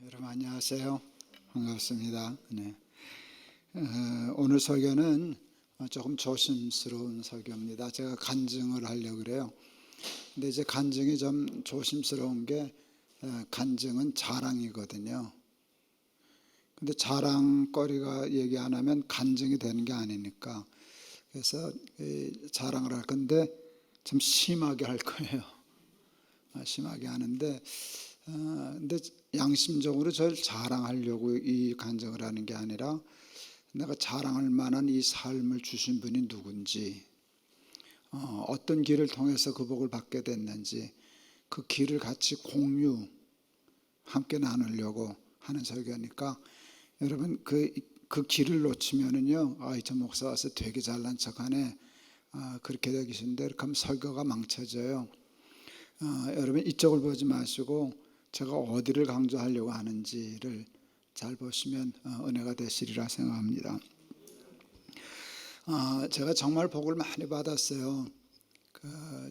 여러분 안녕하세요. 반갑습니다. 네. 오늘 설교는 조금 조심스러운 설교입니다. 제가 간증을 하려고 그래요. 근데 이제 간증이 좀 조심스러운 게 간증은 자랑이거든요. 근데 자랑거리가 얘기 안 하면 간증이 되는 게 아니니까 그래서 자랑을 할 건데 좀 심하게 할 거예요. 심하게 하는데 근데 양심적으로 저를 자랑하려고 이 간증을 하는 게 아니라 내가 자랑할 만한 이 삶을 주신 분이 누군지, 어떤 길을 통해서 그 복을 받게 됐는지 그 길을 같이 공유 함께 나누려고 하는 설교니까 여러분 그 길을 놓치면은요, 저 목사 와서 되게 잘난 척하네, 그렇게 되기신데 이렇게 하면 설교가 망쳐져요. 여러분 이쪽을 보지 마시고 제가 어디를 강조하려고 하는지를 잘 보시면 은혜가 되시리라 생각합니다. 제가 정말 복을 많이 받았어요.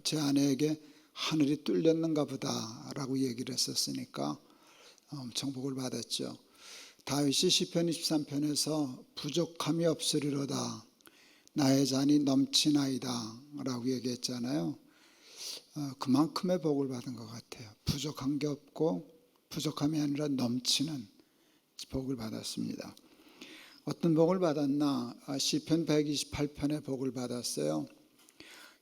제 아내에게 하늘이 뚫렸는가 보다라고 얘기를 했었으니까 엄청 복을 받았죠. 다윗이 시편 23편에서 부족함이 없으리로다 나의 잔이 넘치나이다 라고 얘기했잖아요. 그만큼의 복을 받은 것 같아요. 부족한 게 없고 부족함이 아니라 넘치는 복을 받았습니다. 어떤 복을 받았나? 시편 128편의 복을 받았어요.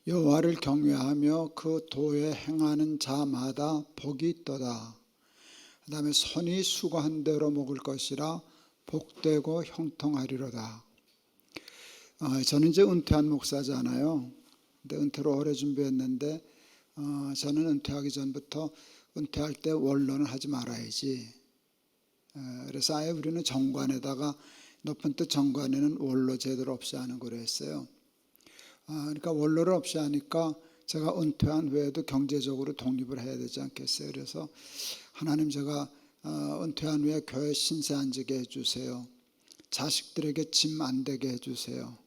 여호와를 경외하며 그 도에 행하는 자마다 복이 있도다. 그 다음에 손이 수고한 대로 먹을 것이라 복되고 형통하리로다. 저는 이제 은퇴한 목사잖아요. 근데 은퇴를 오래 준비했는데 저는 은퇴하기 전부터 은퇴할 때 원로는 하지 말아야지. 그래서 아예 우리는 정관에다가 높은 뜻 정관에는 원로 제도를 없이 하는 거로 했어요. 그러니까 원로를 없이 하니까 제가 은퇴한 후에도 경제적으로 독립을 해야 되지 않겠어요. 그래서 하나님 제가 은퇴한 후에 교회 신세 안 지게 해주세요. 자식들에게 짐 안 되게 해주세요.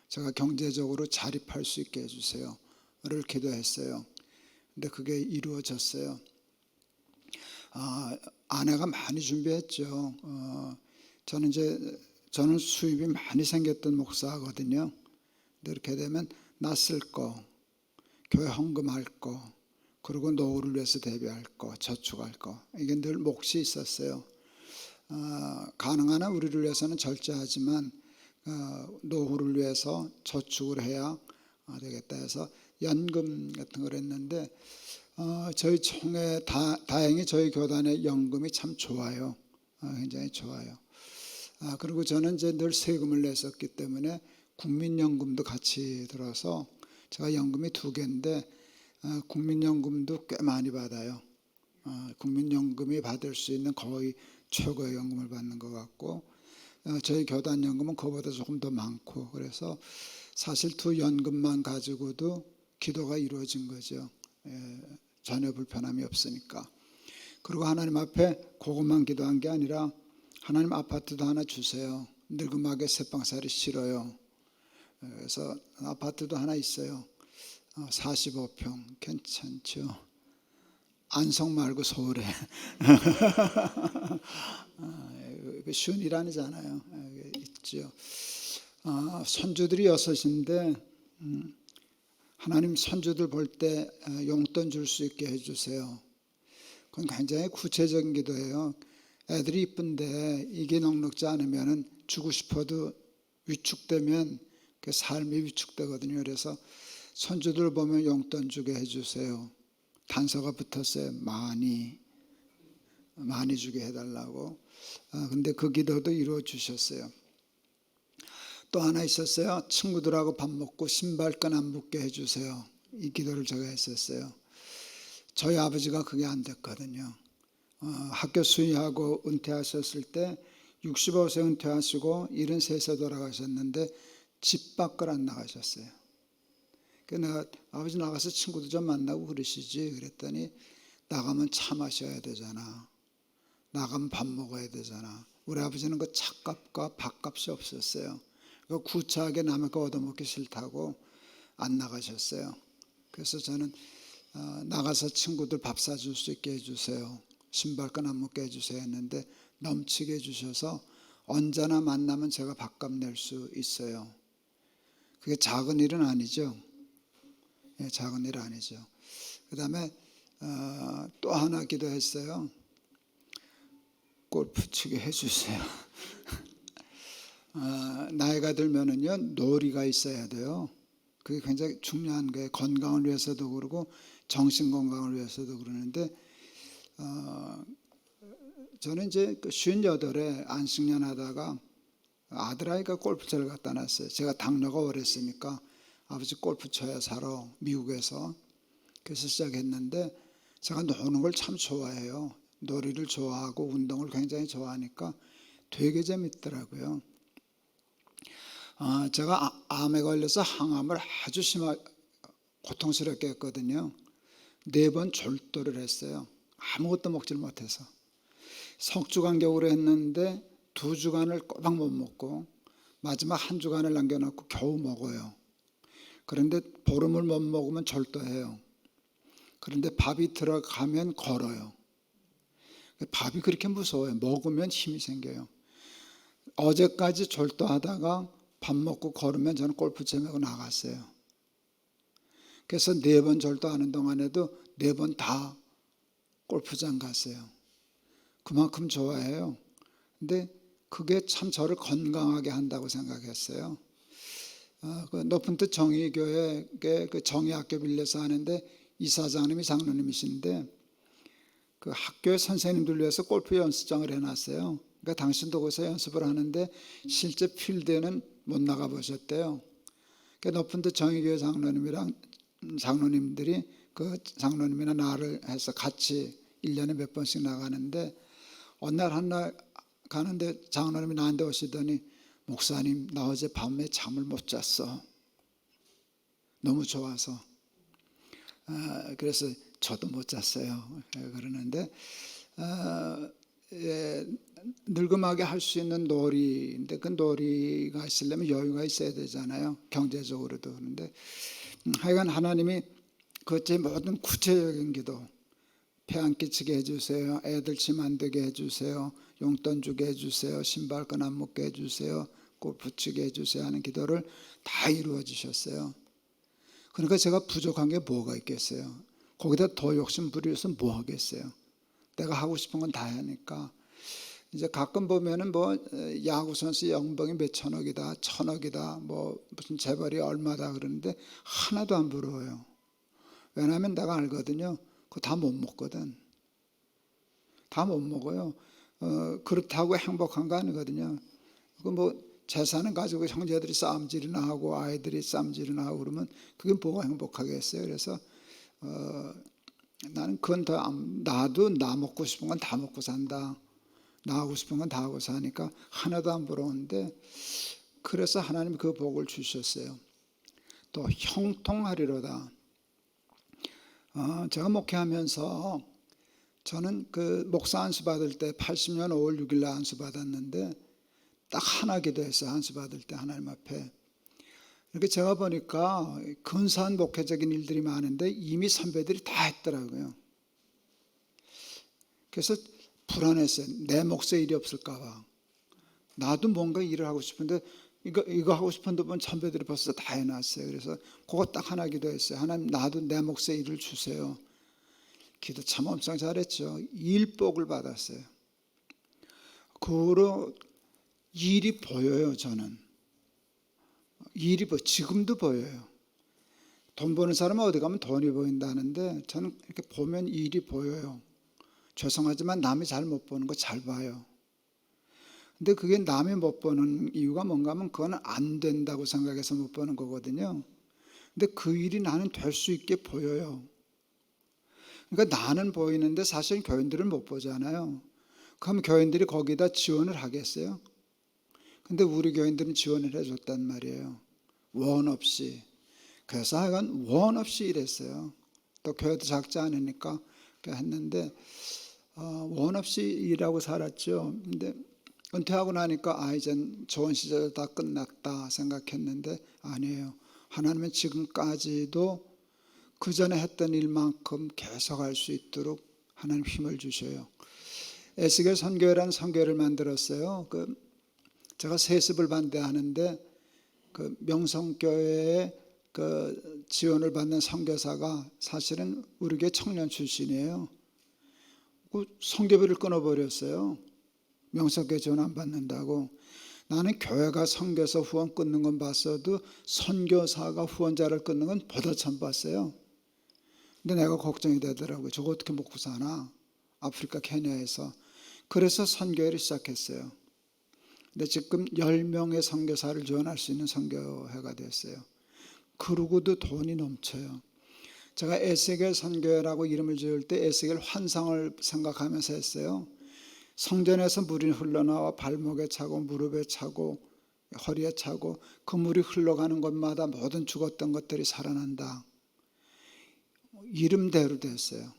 제가 경제적으로 자립할 수 있게 해주세요. 를 기도했어요. 근데 그게 이루어졌어요. 아내가 많이 준비했죠. 저는 수입이 많이 생겼던 목사거든요. 근데 이렇게 되면 나 쓸 거, 교회 헌금할 거, 그리고 노후를 위해서 대비할 거, 저축할 거, 이게 늘 몫이 있었어요. 가능한 한 우리를 위해서는 절제하지만 노후를 위해서 저축을 해야 되겠다 해서 연금 같은 걸 했는데 저희 총회 다행히 저희 교단의 연금이 참 좋아요. 굉장히 좋아요. 그리고 저는 이제 늘 세금을 냈었기 때문에 국민연금도 같이 들어서 제가 연금이 2개인데 국민연금도 꽤 많이 받아요. 국민연금이 받을 수 있는 거의 최고의 연금을 받는 것 같고 저희 교단 연금은 그거보다 조금 더 많고 그래서 사실 2 연금만 가지고도 기도가 이루어진 거죠. 전혀 불편함이 없으니까. 그리고 하나님 앞에 그것만 기도한 게 아니라 하나님 아파트도 하나 주세요. 늙음하게 새빵살이 싫어요. 그래서 아파트도 하나 있어요. 45평 괜찮죠. 안성 말고 서울에. 쉬운 일 아니잖아요. 있죠. 손주들이 6인데 하나님 손주들 볼 때 용돈 줄 수 있게 해주세요. 그건 굉장히 구체적인 기도예요. 애들이 이쁜데 이게 넉넉지 않으면 주고 싶어도 위축되면 그 삶이 위축되거든요. 그래서 손주들 보면 용돈 주게 해주세요. 단서가 붙었어요. 많이 주게 해달라고. 근데 그 기도도 이루어 주셨어요. 또 하나 있었어요. 친구들하고 밥 먹고 신발끈 안 붙게 해주세요. 이 기도를 제가 했었어요. 저희 아버지가 그게 안 됐거든요. 학교 수의하고 은퇴하셨을 때 65세 은퇴하시고 73세 돌아가셨는데 집 밖을 안 나가셨어요. 그래서 내가 아버지 나가서 친구도 좀 만나고 그러시지 그랬더니 나가면 차 마셔야 되잖아. 나가면 밥 먹어야 되잖아. 우리 아버지는 그 차값과 밥값이 없었어요. 구차하게 남의 거 얻어먹기 싫다고 안 나가셨어요. 그래서 저는 나가서 친구들 밥 사줄 수 있게 해주세요. 신발끈 안 묶게 해주세요 했는데 넘치게 해주셔서 언제나 만나면 제가 밥값 낼 수 있어요. 그게 작은 일은 아니죠. 예, 작은 일 아니죠. 그 다음에 또 하나 기도했어요. 골프 치게 해주세요. 나이가 들면은요 놀이가 있어야 돼요. 그게 굉장히 중요한 거예요. 건강을 위해서도 그러고 정신 건강을 위해서도 그러는데 저는 이제 58에 안식년 하다가 아들아이가 골프채를 갖다 놨어요. 제가 당뇨가 오랬으니까 아버지 골프 쳐야 살아 미국에서. 그래서 시작했는데 제가 노는 걸 참 좋아해요. 놀이를 좋아하고 운동을 굉장히 좋아하니까 되게 재밌더라고요. 제가 암에 걸려서 항암을 아주 심하게 고통스럽게 했거든요. 4번 졸도를 했어요. 아무것도 먹질 못해서. 석주 간격으로 했는데 2주간을 꼬박 못 먹고 마지막 1주간을 남겨놓고 겨우 먹어요. 그런데 보름을 못 먹으면 졸도해요. 그런데 밥이 들어가면 걸어요. 밥이 그렇게 무서워요. 먹으면 힘이 생겨요. 어제까지 졸도하다가 밥 먹고 걸으면 저는 골프채 메고 나갔어요. 그래서 4번 졸도하는 동안에도 4번 다 골프장 갔어요. 그만큼 좋아해요. 근데 그게 참 저를 건강하게 한다고 생각했어요. 그 높은 뜻 정의교회 그 정의학교 빌려서 하는데 이사장님이 장로님이신데 그 학교의 선생님들 위해서 골프 연습장을 해놨어요. 그러니까 당신도 거기서 연습을 하는데 실제 필드에는 못 나가 보셨대요. 그러니까 높은 뜻 정의교회 장로님이랑 장로님들이 그 장로님이나 나를 해서 같이 1년에 몇 번씩 나가는데 어느 날 한날 가는데 장로님이 나한테 오시더니 목사님 나 어제 밤에 잠을 못 잤어. 너무 좋아서. 그래서 저도 못 잤어요. 그러는데 늙음하게 할 수 있는 놀이인데 그 놀이가 있으려면 여유가 있어야 되잖아요. 경제적으로도. 그런데 하여간 하나님이 그제 모든 구체적인 기도 폐 안 끼치게 해주세요. 애들 침 안 되게 해주세요. 용돈 주게 해주세요. 신발끈 안 묶게 해주세요. 골프 치게 해주세요 하는 기도를 다 이루어 주셨어요. 그러니까 제가 부족한 게 뭐가 있겠어요. 거기다 더 욕심 부려서 뭐 하겠어요. 내가 하고 싶은 건 다 하니까. 이제 가끔 보면은 뭐 야구 선수 연봉이 몇 천억이다, 천억이다, 뭐 무슨 재벌이 얼마다 그러는데 하나도 안 부러워요. 왜냐하면 내가 알거든요. 그거 다 못 먹거든. 다 못 먹어요. 그렇다고 행복한 거 아니거든요. 그 뭐 재산은 가지고 형제들이 싸움질이나 하고 아이들이 싸움질이나 하고 그러면 그게 뭐가 행복하겠어요. 그래서 나는 그건 다 나도 나 먹고 싶은 건 다 먹고 산다. 나 하고 싶은 건 다 하고 사니까 하나도 안 부러운데 그래서 하나님이 그 복을 주셨어요. 또 형통하리로다. 제가 목회하면서 저는 그 목사 안수 받을 때 80년 5월 6일 날 안수 받았는데 딱 하나 기도했어요. 안수 받을 때 하나님 앞에. 이렇게 제가 보니까 근사한 목회적인 일들이 많은데 이미 선배들이 다 했더라고요. 그래서 불안했어요. 내 몫에 일이 없을까 봐. 나도 뭔가 일을 하고 싶은데 이거 하고 싶은데 보면 선배들이 벌써 다 해놨어요. 그래서 그거 딱 하나 기도했어요. 하나님 나도 내 몫에 일을 주세요. 기도 참 엄청 잘했죠. 일복을 받았어요. 그 후로 일이 보여요. 저는 일이 지금도 보여요. 돈 버는 사람은 어디 가면 돈이 보인다는데 저는 이렇게 보면 일이 보여요. 죄송하지만 남이 잘 못 보는 거 잘 봐요. 근데 그게 남이 못 보는 이유가 뭔가 하면 그건 안 된다고 생각해서 못 보는 거거든요. 근데 그 일이 나는 될 수 있게 보여요. 그러니까 나는 보이는데 사실 교인들은 못 보잖아요. 그럼 교인들이 거기다 지원을 하겠어요? 근데 우리 교인들은 지원을 해줬단 말이에요. 원 없이. 그래서 하여간 원 없이 일했어요. 또 교회도 작지 않으니까 했는데 원 없이 일하고 살았죠. 근데 은퇴하고 나니까 이젠 좋은 시절 다 끝났다 생각했는데 아니에요. 하나님은 지금까지도 그 전에 했던 일만큼 계속 할 수 있도록 하나님 힘을 주셔요. 에스겔 선교회라는 선교회를 만들었어요. 제가 세습을 반대하는데 명성교회에 지원을 받는 선교사가 사실은 우리 교회 청년 출신이에요. 선교비를 끊어버렸어요. 명성교회 지원 안 받는다고. 나는 교회가 선교사 후원 끊는 건 봤어도 선교사가 후원자를 끊는 건 보다 처음 봤어요. 근데 내가 걱정이 되더라고요. 저거 어떻게 먹고 사나? 아프리카 케냐에서. 그래서 선교회를 시작했어요. 근데 지금 10명의 선교사를 지원할 수 있는 선교회가 됐어요. 그러고도 돈이 넘쳐요. 제가 에스겔 선교회라고 이름을 지을 때 에스겔 환상을 생각하면서 했어요. 성전에서 물이 흘러나와 발목에 차고 무릎에 차고 허리에 차고 그 물이 흘러가는 곳마다 모든 죽었던 것들이 살아난다. 이름대로 됐어요.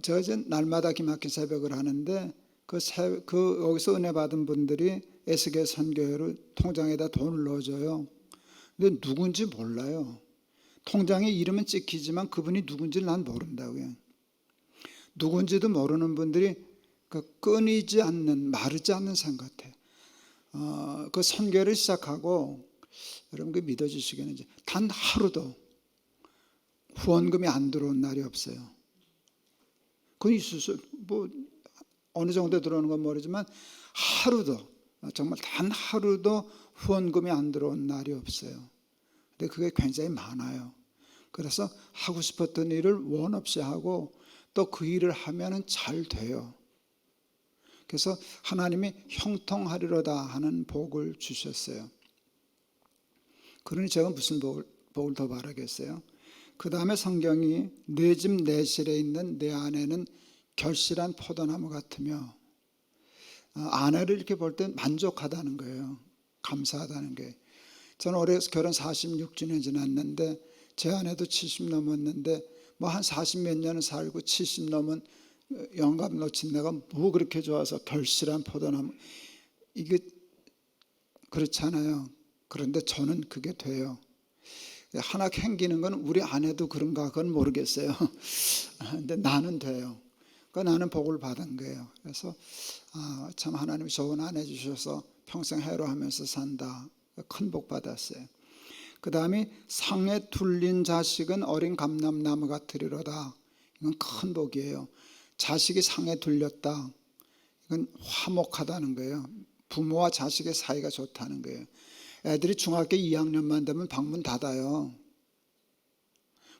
제가 이제 날마다 기막힌 새벽을 하는데 거기서 은혜 받은 분들이 에스겔 선교회로 통장에다 돈을 넣어줘요. 근데 누군지 몰라요. 통장에 이름은 찍히지만 그분이 누군지를 난 모른다고요. 누군지도 모르는 분들이 끊이지 않는, 마르지 않는 생각해. 그 선교를 시작하고 여러분 그 믿어주시겠는지 단 하루도 후원금이 안 들어온 날이 없어요. 그 있을 뭐 어느 정도 들어오는 건 모르지만 하루도 정말 단 하루도 후원금이 안 들어온 날이 없어요. 근데 그게 굉장히 많아요. 그래서 하고 싶었던 일을 원 없이 하고 또 그 일을 하면은 잘 돼요. 그래서 하나님이 형통하리로다 하는 복을 주셨어요. 그러니 제가 무슨 복을 더 바라겠어요? 그 다음에 성경이 내 집 내 실에 있는 내 아내는 결실한 포도나무 같으며, 아내를 이렇게 볼 때 만족하다는 거예요. 감사하다는 게. 저는 올해 결혼 46주년 지났는데 제 아내도 70 넘었는데 뭐 한 40 몇 년을 살고 70 넘은 영감 놓친 내가 뭐 그렇게 좋아서 결실한 포도나무, 이게 그렇잖아요. 그런데 저는 그게 돼요. 하나 캥기는 건 우리 아내도 그런가 그건 모르겠어요. 근데 나는 돼요. 그러니까 나는 복을 받은 거예요. 그래서 참 하나님이 좋은 아내 주셔서 평생 해로하면서 산다. 큰 복 받았어요. 그 다음에 상에 둘린 자식은 어린 감람나무 같으리로다. 이건 큰 복이에요. 자식이 상에 둘렸다. 이건 화목하다는 거예요. 부모와 자식의 사이가 좋다는 거예요. 애들이 중학교 2학년만 되면 방문 닫아요.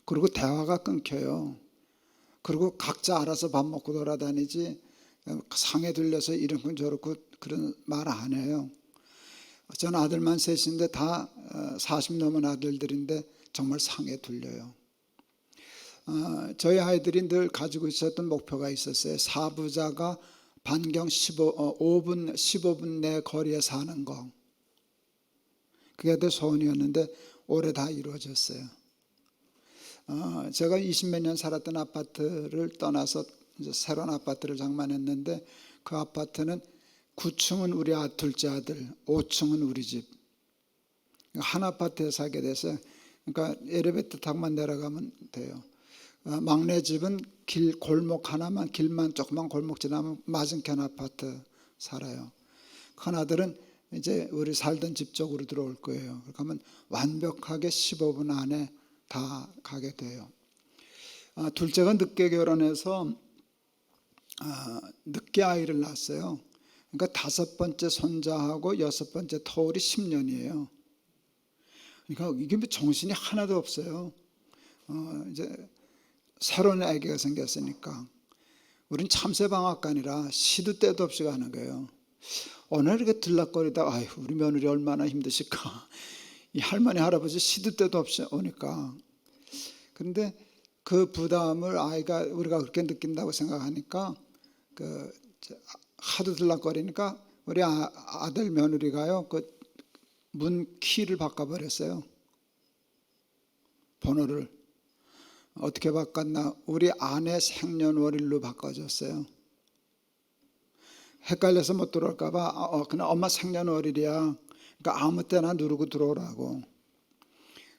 그리고 대화가 끊겨요. 그리고 각자 알아서 밥 먹고 돌아다니지 상에 들려서 이런 저렇고 그런 말 안 해요. 저는 아들만 셋인데 다 40 넘은 아들들인데 정말 상에 들려요. 저희 아이들이 늘 가지고 있었던 목표가 있었어요. 사부자가 반경 15분 내 거리에 사는 거. 그게 내 소원이었는데 올해 다 이루어졌어요. 제가 20몇 년 살았던 아파트를 떠나서 이제 새로운 아파트를 장만했는데 그 아파트는 9층은 우리 둘째 아들, 5층은 우리 집. 한 아파트에 살게 돼서 그러니까 엘리베이터 타고만 내려가면 돼요. 막내 집은 골목 하나만, 길만 조그만 골목 지나면 맞은편 아파트 살아요. 큰 아들은 이제 우리 살던 집 쪽으로 들어올 거예요. 그러면 완벽하게 15분 안에 다 가게 돼요. 둘째가 늦게 결혼해서 늦게 아이를 낳았어요. 그러니까 5번째 손자하고 6번째 터울이 10년이에요. 그러니까 이게 정신이 하나도 없어요. 이제 새로운 아기가 생겼으니까. 우린 참새방앗간이라 시도 때도 없이 가는 거예요. 어느 날 이렇게 들락거리다 아유 우리 며느리 얼마나 힘드실까. 이 할머니 할아버지 시도 때도 없이 오니까. 그런데 그 부담을 우리가 그렇게 느낀다고 생각하니까 하도 들락거리니까 우리 아들 며느리가요 그 문 키를 바꿔버렸어요. 번호를 어떻게 바꿨나? 우리 아내 생년월일로 바꿔줬어요. 헷갈려서 못 들어올까봐 그냥 엄마 생년월일이야. 그러니까 아무 때나 누르고 들어오라고.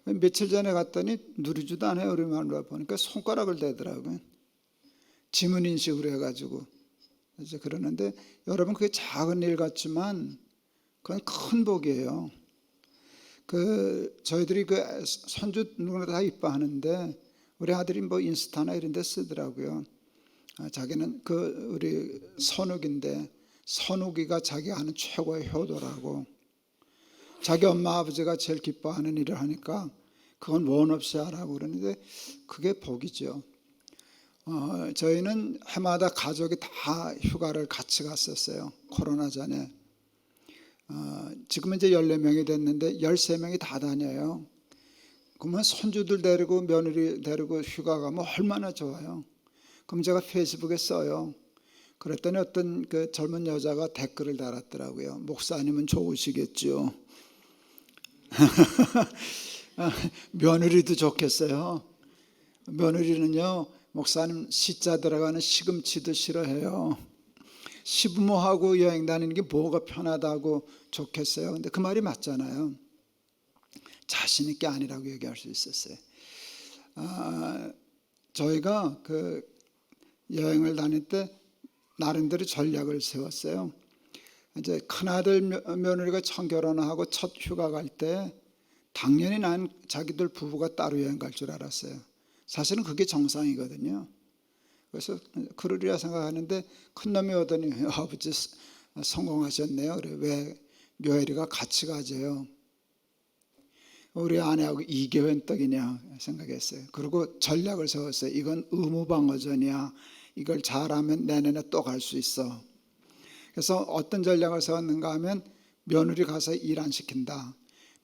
며칠 전에 갔더니 누르지도 않아요. 우리 마누라 보니까 손가락을 대더라고요. 지문 인식으로 해가지고 이제 그러는데 여러분 그게 작은 일 같지만 그건 큰 복이에요. 저희들이 손주 누구나 다 이뻐하는데 우리 아들이 뭐 인스타나 이런 데 쓰더라고요. 자기는 우리 선욱인데 선욱이가 자기가 하는 최고의 효도라고, 자기 엄마 아버지가 제일 기뻐하는 일을 하니까 그건 원 없이 하라고 그러는데 그게 복이죠. 저희는 해마다 가족이 다 휴가를 같이 갔었어요. 코로나 전에. 지금은 이제 14명이 됐는데 13명이 다 다녀요. 그러면 손주들 데리고 며느리 데리고 휴가 가면 얼마나 좋아요. 그럼 제가 페이스북에 써요. 그랬더니 어떤 그 젊은 여자가 댓글을 달았더라고요. 목사님은 좋으시겠죠. 며느리도 좋겠어요. 며느리는요, 목사님 시자 들어가는 시금치도 싫어해요. 시부모하고 여행 다니는 게 뭐가 편하다고 좋겠어요. 근데 그 말이 맞잖아요. 자신 있게 아니라고 얘기할 수 있었어요. 저희가 여행을 다닐 때 나름대로 전략을 세웠어요. 이제 큰아들 며느리가 처음 결혼하고 첫 휴가 갈 때 당연히 난 자기들 부부가 따로 여행 갈 줄 알았어요. 사실은 그게 정상이거든요. 그래서 그러리라 생각하는데 큰놈이 오더니 아버지 성공하셨네요. 그래, 왜 묘혜리가 같이 가재요? 우리 아내하고 이게 웬 떡이냐 생각했어요. 그리고 전략을 세웠어요. 이건 의무방어전이야. 이걸 잘하면 내년에 또 갈 수 있어. 그래서 어떤 전략을 세웠는가 하면 며느리 가서 일 안 시킨다.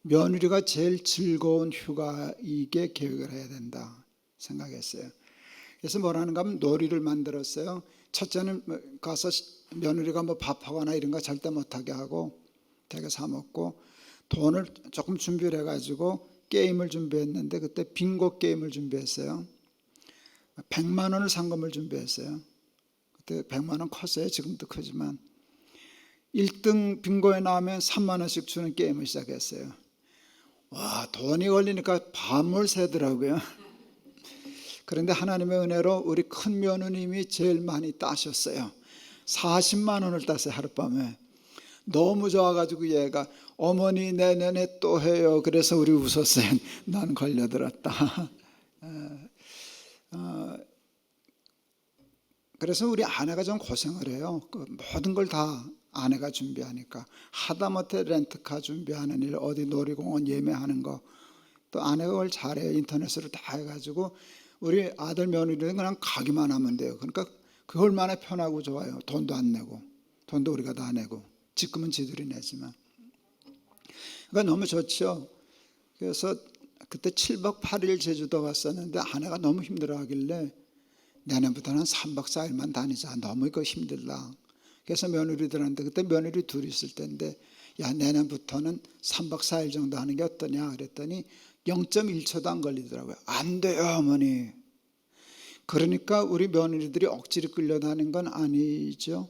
며느리가 제일 즐거운 휴가이게 계획을 해야 된다 생각했어요. 그래서 뭐라는가 하면 놀이를 만들었어요. 첫째는 가서 며느리가 뭐 밥하거나 이런 거 절대 못하게 하고 되게 사 먹고, 돈을 조금 준비를 해가지고 게임을 준비했는데 그때 빙고 게임을 준비했어요. 100만 원을 상금을 준비했어요. 그때 100만 원 컸어요. 지금도 크지만 1등 빙고에 나오면 3만 원씩 주는 게임을 시작했어요. 와, 돈이 걸리니까 밤을 새더라고요. 그런데 하나님의 은혜로 우리 큰 며느님이 제일 많이 따셨어요. 40만 원을 땄어요. 하룻밤에. 너무 좋아가지고 얘가 어머니 내년에 또 해요. 그래서 우리 웃었어요. 난 걸려들었다. 그래서 우리 아내가 좀 고생을 해요. 모든 걸 다 아내가 준비하니까. 하다못해 렌트카 준비하는 일, 어디 놀이공원 예매하는 거, 또 아내가 그걸 잘해요. 인터넷으로 다 해가지고 우리 아들 며느리는 그냥 가기만 하면 돼요. 그러니까 그 얼마나 편하고 좋아요. 돈도 안 내고, 돈도 우리가 다 내고, 지금은 지들이 내지만. 그러니까 너무 좋죠. 그래서 그때 7박 8일 제주도 갔었는데 아내가 너무 힘들어하길래 내년부터는 3박 4일만 다니자. 너무 이거 힘들다. 그래서 며느리들한테, 그때 며느리 둘이 있을 때인데, 야, 내년부터는 3박 4일 정도 하는 게 어떠냐 그랬더니 0.1초도 안 걸리더라고요. 안 돼요, 어머니. 그러니까 우리 며느리들이 억지로 끌려다니는 건 아니죠.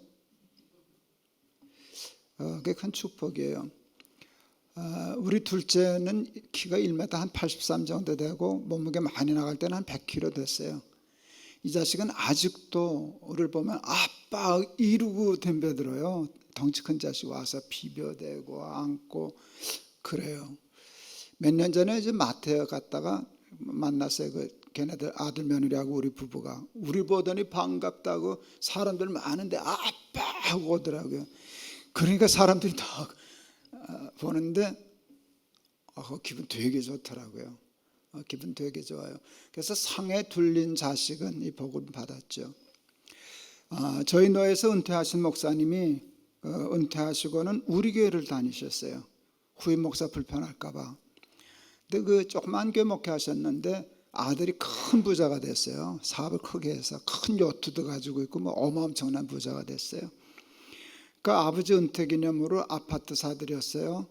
그게 큰 축복이에요. 우리 둘째는 키가 1m 한 83 정도 되고 몸무게 많이 나갈 때는 한 100kg 됐어요. 이 자식은 아직도 우리를 보면 아빠 이러고 덤벼들어요. 덩치 큰 자식 와서 비벼대고 안고 그래요. 몇 년 전에 이제 마트에 갔다가 만났어요. 걔네들 아들 며느리하고 우리 부부가. 우리 보더니 반갑다고 사람들 많은데 아빠 하고 오더라고요. 그러니까 사람들이 다 보는데 기분 되게 좋더라고요. 기분 되게 좋아요. 그래서 상에 둘린 자식은 이 복을 받았죠. 저희 노예에서 은퇴하신 목사님이 은퇴하시고는 우리 교회를 다니셨어요. 후임 목사 불편할까 봐. 근데 조그만 교회 목회하셨는데 아들이 큰 부자가 됐어요. 사업을 크게 해서 큰 요트도 가지고 있고 뭐 어마어마한 부자가 됐어요. 그러니까 아버지 은퇴 기념으로 아파트 사드렸어요.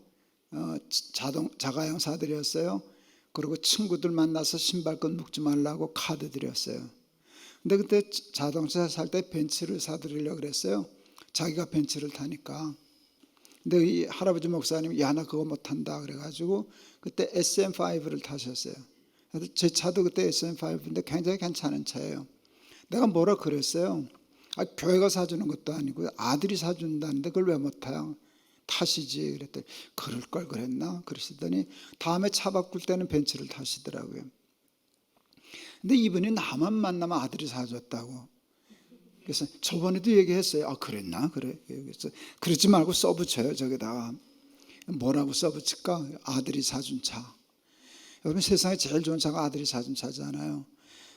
자가용 사드렸어요. 그리고 친구들 만나서 신발끈 묶지 말라고 카드 드렸어요. 근데 그때 자동차 살 때 벤츠를 사드리려고 그랬어요. 자기가 벤츠를 타니까. 근데 이 할아버지 목사님이 야, 나 그거 못 탄다 그래가지고 그때 SM5를 타셨어요. 제 차도 그때 SM5인데 굉장히 괜찮은 차예요. 내가 뭐라 그랬어요? 교회가 사주는 것도 아니고 아들이 사준다는데 그걸 왜 못 타요? 타시지. 그랬더니 그럴 걸 그랬나? 그러시더니 다음에 차 바꿀 때는 벤츠를 타시더라고요. 근데 이분이 나만 만나면 아들이 사줬다고. 그래서 저번에도 얘기했어요. 그랬나? 그래. 그래서 그러지 말고 써붙여요. 저기다가 뭐라고 써붙일까? 아들이 사준 차. 여러분, 세상에 제일 좋은 차가 아들이 사준 차잖아요.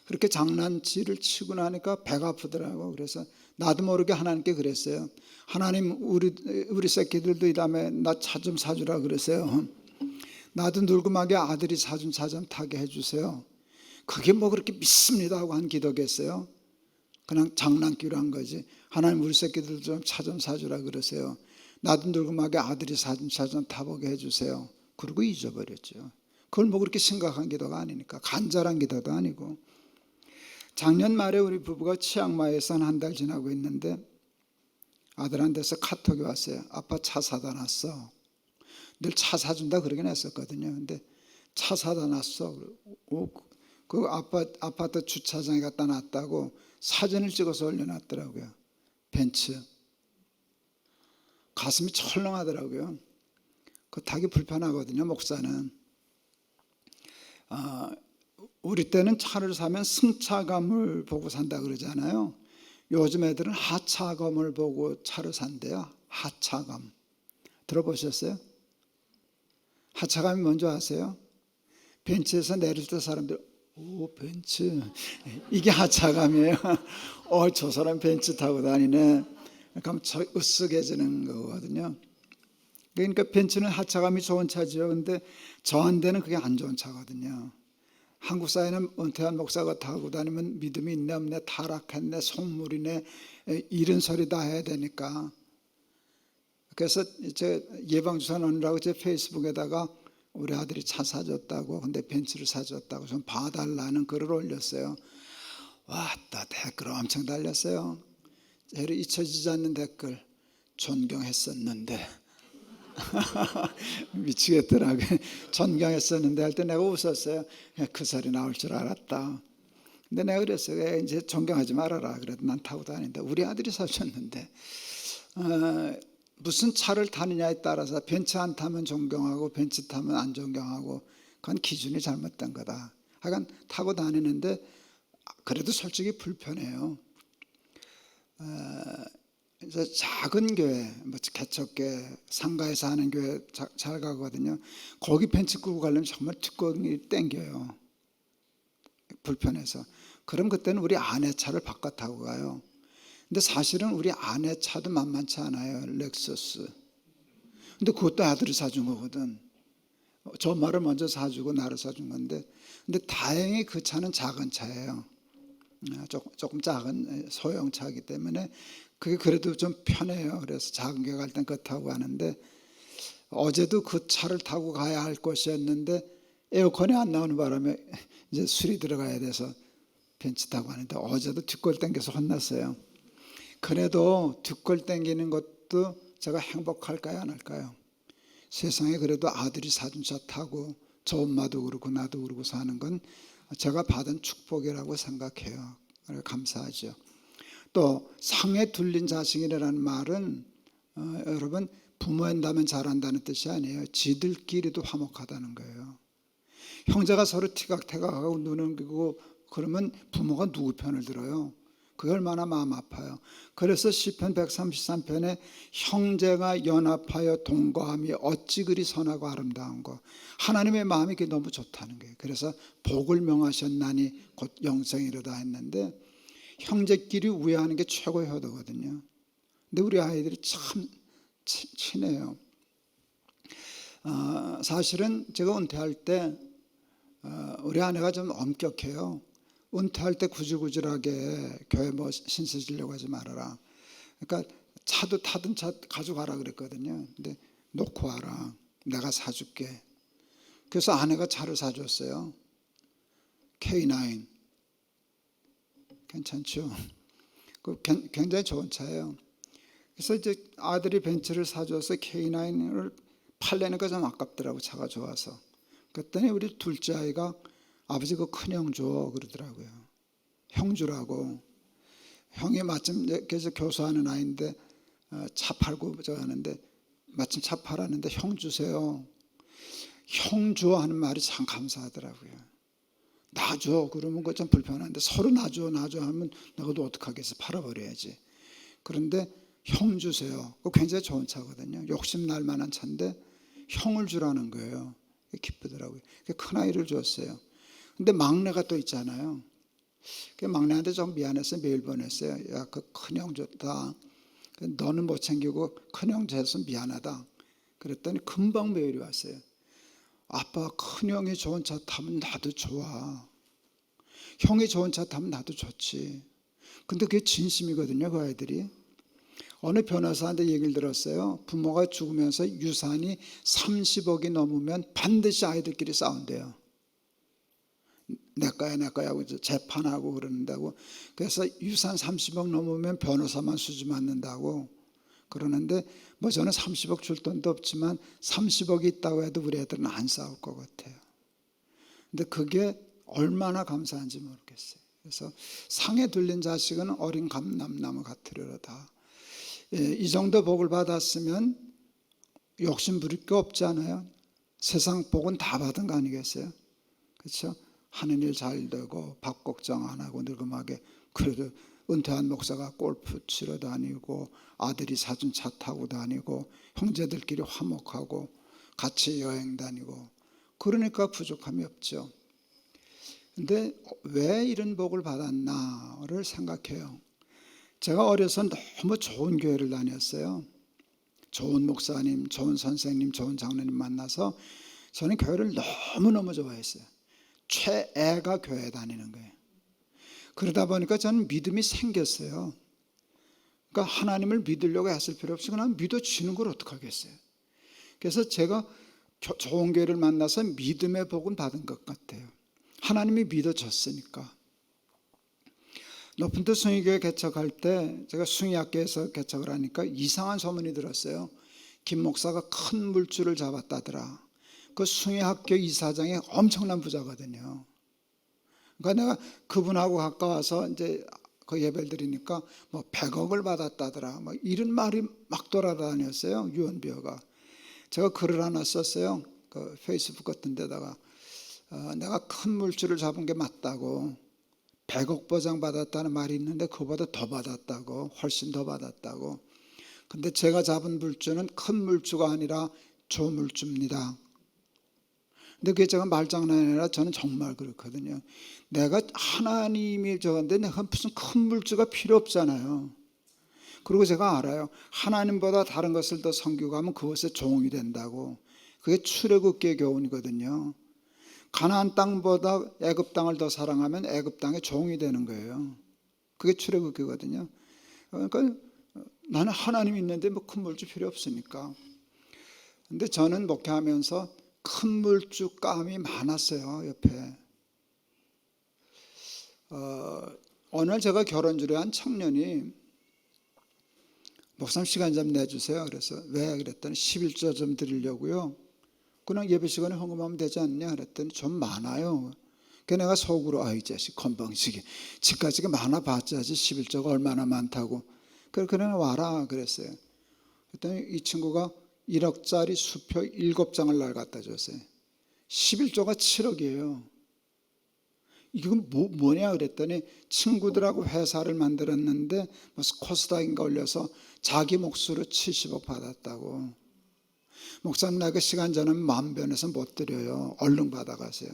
그렇게 장난치를 치고 나니까 배가 아프더라고. 그래서 나도 모르게 하나님께 그랬어요. 하나님, 우리 새끼들도 이 다음에 나 차 좀 사주라 그랬어요. 나도 늙음하게 아들이 사준 차 좀 타게 해주세요. 그게 뭐 그렇게 믿습니다 하고 한 기도겠어요? 그냥 장난기로 한 거지. 하나님, 우리 새끼들 좀 차 좀 사주라 그러세요. 나도 늙음하게 아들이 사준 차 좀 타보게 해주세요. 그러고 잊어버렸죠. 그걸 뭐 그렇게 심각한 기도가 아니니까. 간절한 기도도 아니고. 작년 말에 우리 부부가 치앙마이에서 한 달 지나고 있는데 아들한테서 카톡이 왔어요. 아빠 차 사다 놨어. 늘 차 사준다 그러긴 했었거든요. 근데 차 사다 놨어. 그 아파트 주차장에 갖다 놨다고 사진을 찍어서 올려놨더라고요. 벤츠. 가슴이 철렁하더라고요. 그 타기 불편하거든요, 목사는. 우리 때는 차를 사면 승차감을 보고 산다 그러잖아요. 요즘 애들은 하차감을 보고 차를 산대요. 하차감. 들어보셨어요? 하차감이 뭔지 아세요? 벤츠에서 내릴 때 사람들 벤츠, 이게 하차감이에요. 저 사람 벤츠 타고 다니네. 그럼 으쓱해지는 거거든요. 그러니까 벤츠는 하차감이 좋은 차죠. 근데 저한테는 그게 안 좋은 차거든요. 한국 사회는 은퇴한 목사가 타고 다니면 믿음이 있네 없네, 타락했네, 속물이네, 이런 소리 다 해야 되니까. 그래서 제 예방주사 넣으라고 제 페이스북에다가 우리 아들이 차 사줬다고, 근데 벤츠를 사줬다고 좀 봐달라는 글을 올렸어요. 왔다, 댓글 엄청 달렸어요. 잊혀지지 않는 댓글. 존경했었는데. 미치겠더라고요. 존경했었는데 할 때 내가 웃었어요. 그 소리 나올 줄 알았다. 근데 내가 그랬어요. 이제 존경하지 말아라. 그래도 난 타고 다닌다. 우리 아들이 사줬는데. 무슨 차를 타느냐에 따라서 벤츠 안 타면 존경하고 벤츠 타면 안 존경하고, 그건 기준이 잘못된 거다. 하여간 타고 다니는데 그래도 솔직히 불편해요. 이제 작은 교회, 뭐 개척교회, 상가에서 하는 교회 잘 가거든요. 거기 벤츠 끌고 가려면 정말 뒷걸음이 땡겨요. 불편해서. 그럼 그때는 우리 아내 차를 바꿔 타고 가요. 근데 사실은 우리 아내 차도 만만치 않아요. 렉서스. 근데 그것도 아들이 사준 거거든. 저 말을 먼저 사주고 나를 사준 건데, 근데 다행히 그 차는 작은 차예요. 조금 작은 소형차이기 때문에 그게 그래도 좀 편해요. 그래서 작은 교회 갈 땐 그거 타고 가는데, 어제도 그 차를 타고 가야 할 곳이었는데 에어컨이 안 나오는 바람에 이제 술이 들어가야 돼서 벤츠 타고 가는데, 어제도 뒷골 당겨서 혼났어요. 그래도 뒷골 당기는 것도 제가 행복할까요, 안 할까요? 세상에 그래도 아들이 사준 차 타고 저 엄마도 그렇고 나도 그러고 사는 건 제가 받은 축복이라고 생각해요. 감사하죠. 또 상에 둘린 자식이라는 말은 여러분, 부모한다면 잘한다는 뜻이 아니에요. 지들끼리도 화목하다는 거예요. 형제가 서로 티각태각하고 눈을 그고 그러면 부모가 누구 편을 들어요? 그게 얼마나 마음 아파요. 그래서 시편 133편에 형제가 연합하여 동거함이 어찌 그리 선하고 아름다운 거, 하나님의 마음이 그게 너무 좋다는 거예요. 그래서 복을 명하셨나니 곧 영생이로다 했는데, 형제끼리 우애하는 게 최고의 효도거든요. 근데 우리 아이들이 참 친해요. 사실은 제가 은퇴할 때 우리 아내가 좀 엄격해요. 은퇴할 때 구질구질하게 교회 뭐 신세 지려고 하지 말아라. 그러니까 차도 타든 차 가져가라 그랬거든요. 근데 놓고 와라. 내가 사줄게. 그래서 아내가 차를 사줬어요. K9. 괜찮죠? 굉장히 좋은 차예요. 그래서 이제 아들이 벤츠를 사줘서 K9을 팔려니까 좀 아깝더라고, 차가 좋아서. 그랬더니 우리 둘째 아이가 아버지 그 큰형 줘 그러더라고요. 형 주라고. 형이 마침 계속 교수하는 아이인데 차 팔고 저 하는데 마침 차 팔았는데 형 주세요. 형 줘 하는 말이 참 감사하더라고요. 나 줘 그러면 그거 좀 불편한데 서로 나 줘 하면 내가 또 어떡하겠어. 팔아버려야지. 그런데 형 주세요. 그거 굉장히 좋은 차거든요. 욕심 날 만한 차인데 형을 주라는 거예요. 기쁘더라고요. 큰아이를 줬어요. 근데 막내가 또 있잖아요. 막내한테 좀 미안해서 메일 보냈어요. 야, 그 큰형 줬다. 너는 못 챙기고 큰형 줘서 미안하다. 그랬더니 금방 메일이 왔어요. 아빠, 큰형이 좋은 차 타면 나도 좋아. 형이 좋은 차 타면 나도 좋지. 근데 그게 진심이거든요, 그 아이들이. 어느 변호사한테 얘기를 들었어요. 부모가 죽으면서 유산이 30억이 넘으면 반드시 아이들끼리 싸운대요. 내 거야 하고 재판하고 그러는다고. 그래서 유산 30억 넘으면 변호사만 수주 맞는다고 그러는데 뭐 저는 30억 줄 돈도 없지만 30억이 있다고 해도 우리 애들은 안 싸울 것 같아요. 근데 그게 얼마나 감사한지 모르겠어요. 그래서 상에 들린 자식은 어린 감람나무 같으리로다. 이 정도 복을 받았으면 욕심 부릴 게 없지 않아요? 세상 복은 다 받은 거 아니겠어요? 그렇죠? 하는 일 잘 되고 밥 걱정 안 하고 늙음하게 그래도 은퇴한 목사가 골프 치러 다니고 아들이 사준 차 타고 다니고 형제들끼리 화목하고 같이 여행 다니고 그러니까 부족함이 없죠. 근데 왜 이런 복을 받았나를 생각해요. 제가 어려서 너무 좋은 교회를 다녔어요. 좋은 목사님, 좋은 선생님, 좋은 장로님 만나서 저는 교회를 너무너무 좋아했어요. 최애가 교회 다니는 거예요. 그러다 보니까 저는 믿음이 생겼어요. 그러니까 하나님을 믿으려고 했을 필요 없이 그냥 믿어지는 걸 어떡하겠어요. 그래서 제가 좋은 교회를 만나서 믿음의 복은 받은 것 같아요. 하나님이 믿어졌으니까. 높은 뜻 숭의교회 개척할 때 제가 숭의학교에서 개척을 하니까 이상한 소문이 들었어요. 김 목사가 큰 물줄을 잡았다더라. 그 숭의학교 이사장이 엄청난 부자거든요. 그러니까 내가 그분하고 가까워서 이제 그 예배를 드리니까 뭐 100억을 받았다더라. 뭐 이런 말이 막 돌아다녔어요. 유언비어가. 제가 글을 하나 썼어요. 그 페이스북 같은 데다가 내가 큰 물줄을 잡은 게 맞다고. 100억 보장 받았다는 말이 있는데 그보다 더 받았다고. 훨씬 더 받았다고. 근데 제가 잡은 물줄은 큰 물주가 아니라 조물주입니다. 근데 그게 제가 말장난이 아니라 저는 정말 그렇거든요. 내가 하나님이 저건데 내가 무슨 큰 물주가 필요 없잖아요. 그리고 제가 알아요. 하나님보다 다른 것을 더 섬기고 그것에 종이 된다고. 그게 출애굽기의 교훈이거든요. 가나안 땅보다 애굽 땅을 더 사랑하면 애굽 땅의 종이 되는 거예요. 그게 출애굽기거든요. 그러니까 나는 하나님이 있는데 뭐 큰 물주 필요 없으니까. 근데 저는 목회하면서 큰 물주감이 많았어요. 옆에. 오늘 제가 결혼 주례한 청년이 목사님 시간 좀 내주세요. 그래서 왜? 그랬더니 11조 좀 드리려고요. 그냥 예배 시간에 헌금하면 되지 않냐? 그랬더니 좀 많아요. 그래서 내가 속으로 이 자식 건방지게 집까지가 많아봤자지 11조가 얼마나 많다고. 그냥 와라 그랬어요. 그랬더니 이 친구가 1억짜리 수표 7장을 날 갖다 줬어요. 11조가 7억이에요. 이건 뭐냐 그랬더니 친구들하고 회사를 만들었는데 코스닥인가 올려서 자기 몫으로 70억 받았다고. 목사님 나 그 시간 저는 만변해서 못 드려요. 얼른 받아가세요.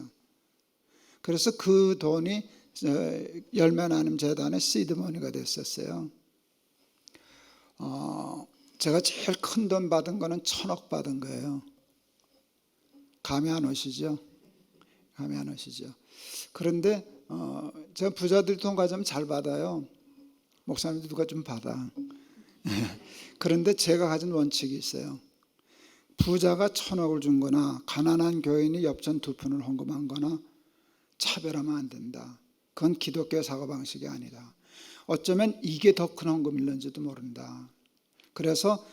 그래서 그 돈이 열매나눔 재단의 시드머니가 됐었어요. 제가 제일 큰 돈 받은 거는 1,000억 받은 거예요. 감이 안 오시죠? 감이 안 오시죠? 그런데 제가 부자들 돈 가져오면 잘 받아요. 목사님도 누가 좀 받아. 그런데 제가 가진 원칙이 있어요. 부자가 1,000억을 준 거나 가난한 교인이 엽전 2푼을 헌금한 거나 차별하면 안 된다. 그건 기독교의 사고방식이 아니다. 어쩌면 이게 더 큰 헌금일는지도 모른다. 그래서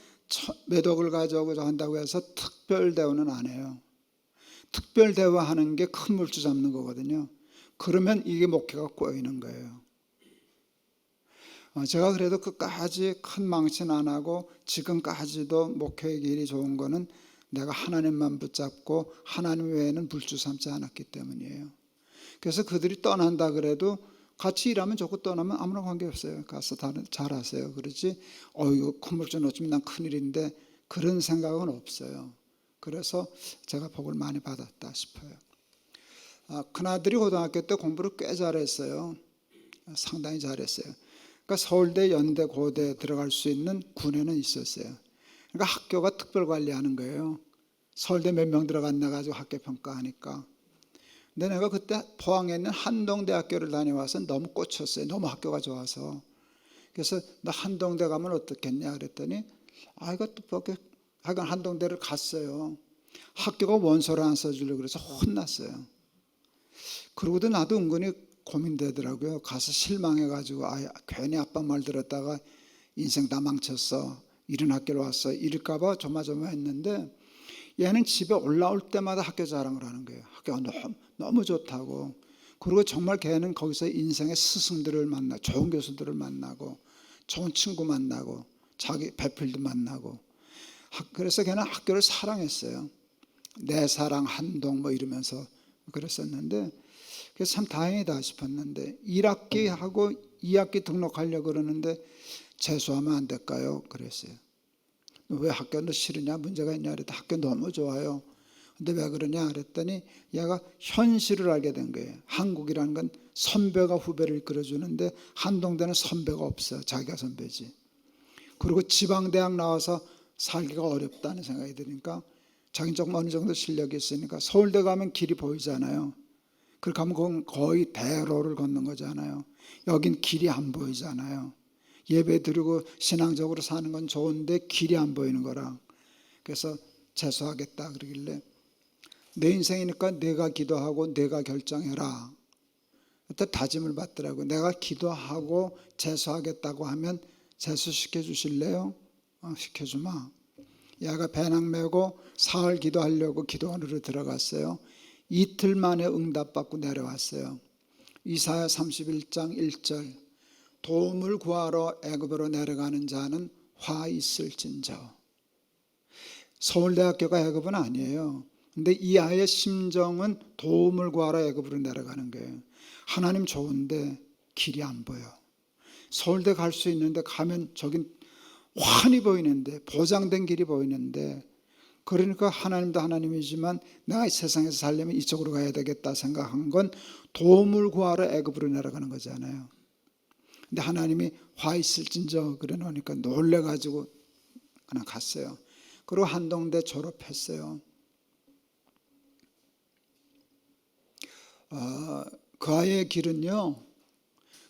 몇 억을 가져오고자 한다고 해서 특별 대우는 안 해요. 특별 대우하는 게 큰 물주 잡는 거거든요. 그러면 이게 목회가 꼬이는 거예요. 제가 그래도 끝까지 큰 망신 안 하고 지금까지도 목회의 길이 좋은 거는 내가 하나님만 붙잡고 하나님 외에는 불주 삼지 않았기 때문이에요. 그래서 그들이 떠난다 그래도 같이 일하면 좋고 떠나면 아무런 관계없어요. 가서 잘하세요. 그러지 이거 건물주 놓치면 난 큰일인데 그런 생각은 없어요. 그래서 제가 복을 많이 받았다 싶어요. 큰아들이 고등학교 때 공부를 꽤 잘했어요. 상당히 잘했어요. 그러니까 서울대, 연대, 고대 들어갈 수 있는 군에는 있었어요. 그러니까 학교가 특별 관리하는 거예요. 서울대 몇 명 들어갔나 가지고 학교 평가하니까. 근데 내가 그때 포항에 있는 한동대학교를 다녀와서 너무 꽂혔어요. 너무 학교가 좋아서. 그래서 나 한동대 가면 어떻겠냐 그랬더니 이것도 하여간 한동대를 갔어요. 학교가 원서를 안 써주려고 그래서 혼났어요. 그러고도 나도 은근히 고민되더라고요. 가서 실망해가지고 괜히 아빠 말 들었다가 인생 다 망쳤어. 이런 학교로 왔어. 이럴까봐 조마조마했는데 얘는 집에 올라올 때마다 학교 자랑을 하는 거예요. 학교가 너무 좋다고. 그리고 정말 걔는 거기서 인생의 스승들을 만나, 좋은 교수들을 만나고 좋은 친구 만나고 자기 배필도 만나고. 그래서 걔는 학교를 사랑했어요. 내 사랑 한동 뭐 이러면서 그랬었는데 그래서 참 다행이다 싶었는데 1학기 하고 2학기 등록하려고 그러는데 재수하면 안 될까요? 그랬어요. 왜 학교는 싫으냐? 문제가 있냐? 그랬더니 학교 너무 좋아요. 근데 왜 그러냐? 그랬더니 얘가 현실을 알게 된 거예요. 한국이라는 건 선배가 후배를 이끌어주는데 한동대는 선배가 없어. 자기가 선배지. 그리고 지방대학 나와서 살기가 어렵다는 생각이 드니까 자기는 조금 어느 정도 실력이 있으니까 서울대 가면 길이 보이잖아요. 그렇게 하면 그건 거의 대로를 걷는 거잖아요. 여긴 길이 안 보이잖아요. 예배 드리고 신앙적으로 사는 건 좋은데 길이 안 보이는 거라. 그래서 재수하겠다 그러길래 내 인생이니까 내가 기도하고 내가 결정해라. 그때 다짐을 받더라고요. 내가 기도하고 재수하겠다고 하면 재수시켜 주실래요? 시켜주마. 얘가 배낭 메고 사흘 기도하려고 기도원으로 들어갔어요. 이틀 만에 응답받고 내려왔어요. 이사야 31장 1절 도움을 구하러 애굽으로 내려가는 자는 화 있을진저. 서울대학교가 애굽은 아니에요. 근데 이 아이의 심정은 도움을 구하러 애굽으로 내려가는 거예요. 하나님 좋은데 길이 안 보여. 서울대 갈 수 있는데 가면 저긴 환히 보이는데 보장된 길이 보이는데 그러니까 하나님도 하나님이지만 내가 이 세상에서 살려면 이쪽으로 가야 되겠다 생각한 건 도움을 구하러 애굽으로 내려가는 거잖아요. 근데 하나님이 화 있을진저 그래 놓으니까 놀래가지고 그냥 갔어요. 그리고 한동대 졸업했어요. 그 아이의 길은요,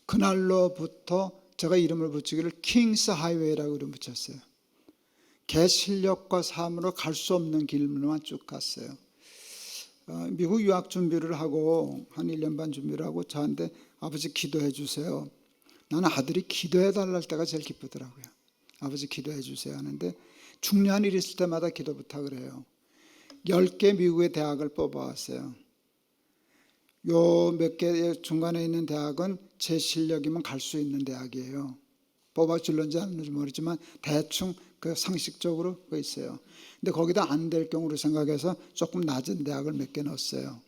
그날로부터 제가 이름을 붙이기를 킹스 하이웨이라고 이름 붙였어요. 걔 실력과 삶으로 갈 수 없는 길만 쭉 갔어요. 미국 유학 준비를 하고 한 1년 반 준비를 하고 저한테 아버지 기도해 주세요. 나는 아들이 기도해 달랄 때가 제일 기쁘더라고요. 아버지 기도해 주세요 하는데 중요한 일 있을 때마다 기도 부탁을 해요. 10개 미국의 대학을 뽑아왔어요. 요 몇 개 중간에 있는 대학은 제 실력이면 갈 수 있는 대학이에요. 뽑아줄런지 안 줄런지 모르지만 대충 그 상식적으로 그거 있어요. 근데 거기다 안 될 경우로 생각해서 조금 낮은 대학을 몇 개 넣었어요.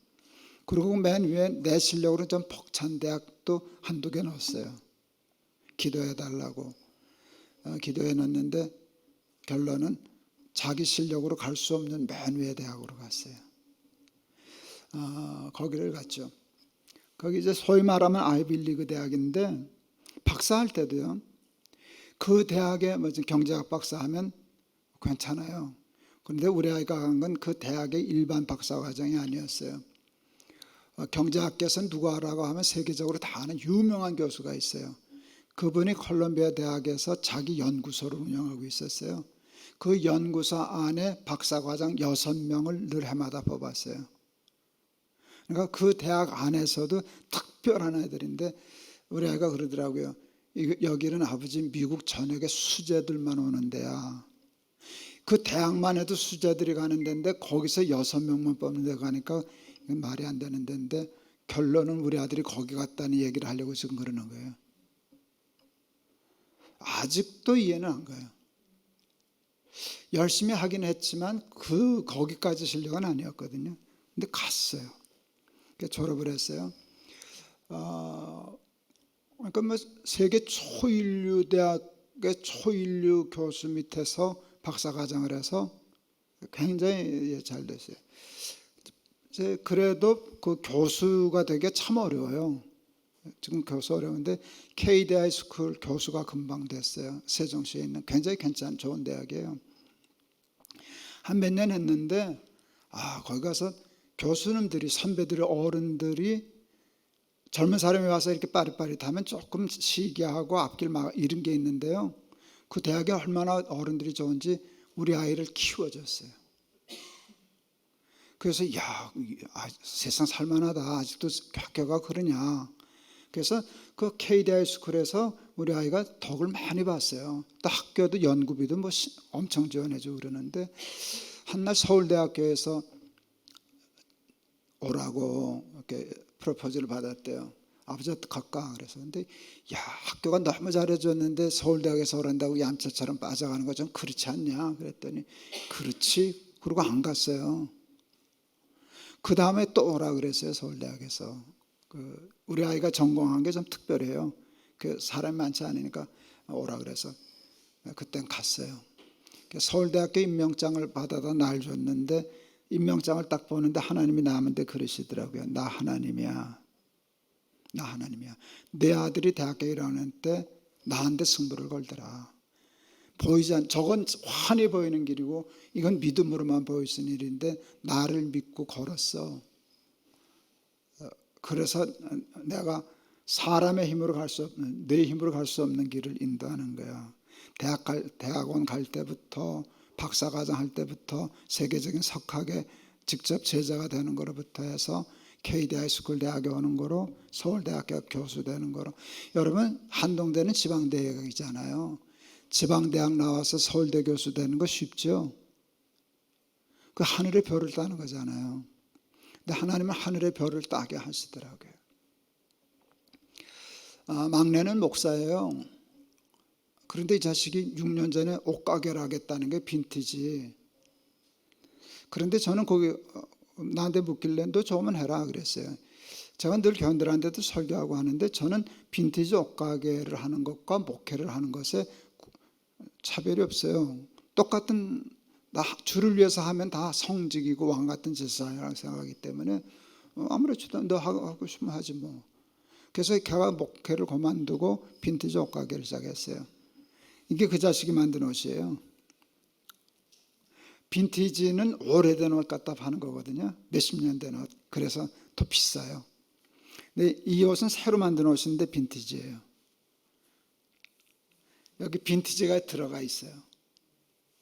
그리고 맨 위에 내 실력으로 좀 벅찬 대학도 한두 개 넣었어요. 기도해 달라고 기도해 놨는데 결론은 자기 실력으로 갈 수 없는 맨 위에 대학으로 갔어요. 거기를 갔죠. 거기 이제 소위 말하면 아이빌리그 대학인데 박사할 때도요. 그 대학에 무슨 경제학 박사하면 괜찮아요. 그런데 우리 아이가 간 건 그 대학의 일반 박사 과정이 아니었어요. 경제학계에서는 누구라고 하면 세계적으로 다 아는 유명한 교수가 있어요. 그분이 콜롬비아 대학에서 자기 연구소를 운영하고 있었어요. 그 연구소 안에 박사과정 6명을 늘 해마다 뽑았어요. 그러니까 그 대학 안에서도 특별한 애들인데 우리 아이가 그러더라고요. 여기는 아버지 미국 전역에 수재들만 오는 데야. 그 대학만 해도 수재들이 가는 데인데 거기서 6명만 뽑는 데 가니까 말이 안 되는 데인데 결론은 우리 아들이 거기 갔다는 얘기를 하려고 지금 그러는 거예요. 아직도 이해는 안 가요. 열심히 하긴 했지만 거기까지 실력은 아니었거든요. 근데 갔어요. 졸업을 했어요. 그러니까 뭐 세계 초일류 대학의 초일류 교수 밑에서 박사과정을 해서 굉장히 잘 됐어요. 그래도 그 교수가 되게 참 어려워요. 지금 교수 어려운데 KD 하이스쿨 교수가 금방 됐어요. 세종시에 있는 굉장히 괜찮은 좋은 대학이에요. 한 몇 년 했는데 거기 가서 교수님들이, 선배들이, 어른들이 젊은 사람이 와서 이렇게 빠릿빠릿하면 조금 시기하고 앞길 막 이런 게 있는데요. 그 대학에 얼마나 어른들이 좋은지 우리 아이를 키워줬어요. 그래서 세상 살만하다. 아직도 학교가 그러냐. 그래서 그 KD 하이스쿨에서 우리 아이가 덕을 많이 봤어요. 또 학교도 연구비도 뭐 엄청 지원해주고 그러는데 한날 서울대학교에서 오라고 이렇게 프로포즈를 받았대요. 아버지한테 갈까? 그래서 근데 학교가 너무 잘해줬는데 서울대학에서 오란다고 얌체처럼 빠져가는 거 좀 그렇지 않냐? 그랬더니 그렇지. 그러고 안 갔어요. 그 다음에 또 오라 그랬어요. 서울대학에서. 우리 아이가 전공한 게 좀 특별해요. 사람이 많지 않으니까 오라 그래서 그땐 갔어요. 서울대학교 임명장을 받아다 날 줬는데 임명장을 딱 보는데 하나님이 나한테 그러시더라고요. 나 하나님이야. 나 하나님이야. 내 아들이 대학교 1학년 때 나한테 승부를 걸더라. 보이지 않, 저건 환히 보이는 길이고 이건 믿음으로만 보일 수 있는 일인데 나를 믿고 걸었어. 그래서 내가 사람의 힘으로 갈 수 없는, 내 힘으로 갈 수 없는 길을 인도하는 거야. 대학원 갈 때부터, 박사과정 할 때부터, 세계적인 석학에 직접 제자가 되는 거로부터 해서 KD 하이스쿨 대학에 오는 거로, 서울대학교 교수 되는 거로. 여러분, 한동대는 지방대학이잖아요. 지방대학 나와서 서울대 교수 되는 거 쉽죠? 그 하늘의 별을 따는 거잖아요. 근데 하나님은 하늘의 별을 따게 하시더라고요. 막내는 목사예요. 그런데 이 자식이 6년 전에 옷가게를 하겠다는 게 빈티지. 그런데 저는 거기 나한테 묻길래 너 조금은 해라 그랬어요. 제가 늘 교인들한테도 설교하고 하는데 저는 빈티지 옷가게를 하는 것과 목회를 하는 것에 차별이 없어요. 똑같은 주를 위해서 하면 다 성직이고 왕 같은 제사라고 생각하기 때문에 아무렇지도 너 하고 싶으면 하지 뭐. 그래서 걔가 목회를 그만두고 빈티지 옷가게를 시작했어요. 이게 그 자식이 만든 옷이에요. 빈티지는 오래된 옷 갖다 파는 거거든요. 몇십 년 된 옷. 그래서 더 비싸요. 근데 이 옷은 새로 만든 옷인데 빈티지예요. 여기 빈티지가 들어가 있어요.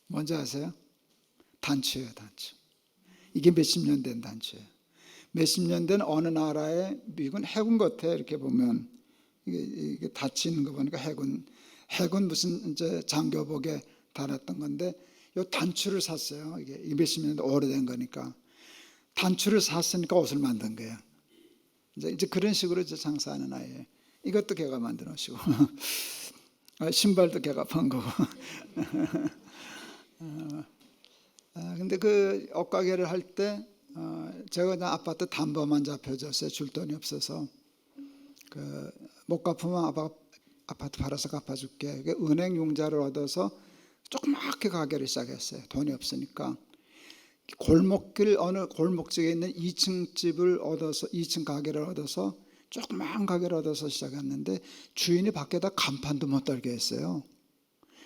뭔지 아세요? 단추예요, 단추. 이게 몇십 년 된 단추예요. 몇십 년 된 어느 나라의 미군 해군 같아. 이렇게 보면 이게 닫히는 거 보니까 해군 무슨 이제 장교복에 달았던 건데 이 단추를 샀어요. 이게 몇십 년 오래된 거니까 단추를 샀으니까 옷을 만든 거예요. 이제 그런 식으로 이제 장사하는 아이예요. 이것도 걔가 만든 옷이고 신발도 걔가 판 거고. 근데 그 옷가게를 할 때 제가 그냥 아파트 담보만 잡혀줬어요. 줄 돈이 없어서. 못 갚으면 아파트 팔아서 갚아줄게. 은행 융자를 얻어서 조그맣게 가게를 시작했어요. 돈이 없으니까. 골목길 어느 골목지에 있는 2층 집을 얻어서 2층 가게를 얻어서 조그마한 가게를 얻어서 시작했는데 주인이 밖에다 간판도 못 달게 했어요.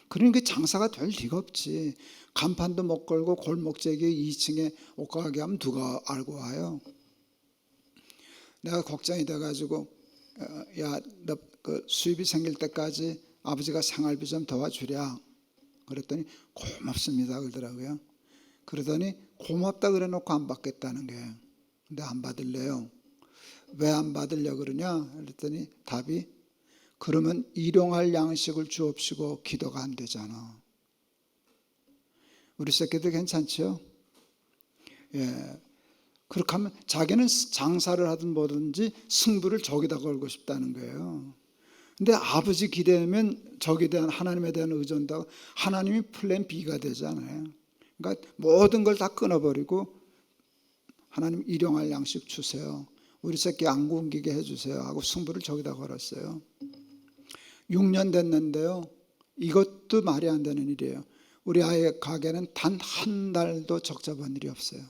그러니까 장사가 될 리가 없지. 간판도 못 걸고 골목지에 2층에 옷가게 하면 누가 알고 와요. 내가 걱정이 돼가지고 야, 너 그 수입이 생길 때까지 아버지가 생활비 좀 도와주랴. 그랬더니 고맙습니다 그러더라고요. 그러더니 고맙다 그래 놓고 안 받겠다는 게. 근데 안 받을래요. 왜 안 받으려 그러냐? 그랬더니 답이 그러면 일용할 양식을 주옵시고 기도가 안 되잖아. 우리 새끼들 괜찮죠? 예. 그렇게 하면 자기는 장사를 하든 뭐든지 승부를 저기다 걸고 싶다는 거예요. 근데 아버지 기대면 적에 대한 하나님에 대한 의존도 하나님이 플랜 B가 되잖아요. 그러니까 모든 걸 다 끊어버리고 하나님 일용할 양식 주세요. 우리 새끼 안 굶기게 해주세요 하고 승부를 저기다 걸었어요. 6년 됐는데요. 이것도 말이 안 되는 일이에요. 우리 아이 가게는 단 한 달도 적자 본 일이 없어요.